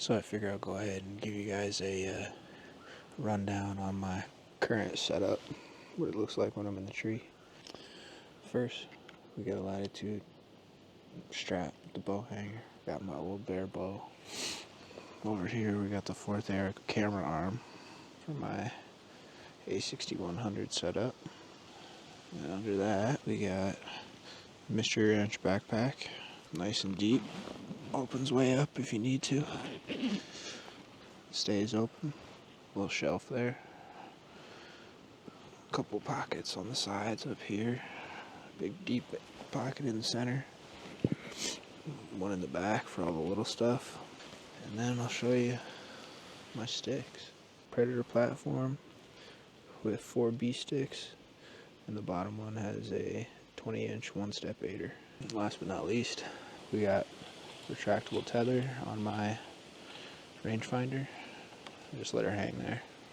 So I figure I'll go ahead and give you guys a rundown on my current setup, what it looks like when I'm in the tree. First, we got a latitude strap, the bow hanger, got my old bear bow. Over here we got the 4th Air camera arm for my A6100 setup. And under that we got mystery ranch backpack, nice and deep, opens way up if you need to, stays open, little shelf there, a couple pockets on the sides up here, big deep pocket in the center, one in the back for all the little stuff. And then I'll show you my sticks. Predator platform with 4 B sticks, and the bottom one has a 20-inch one-step aider. And last but not least, we got retractable tether on my rangefinder. Just let her hang there.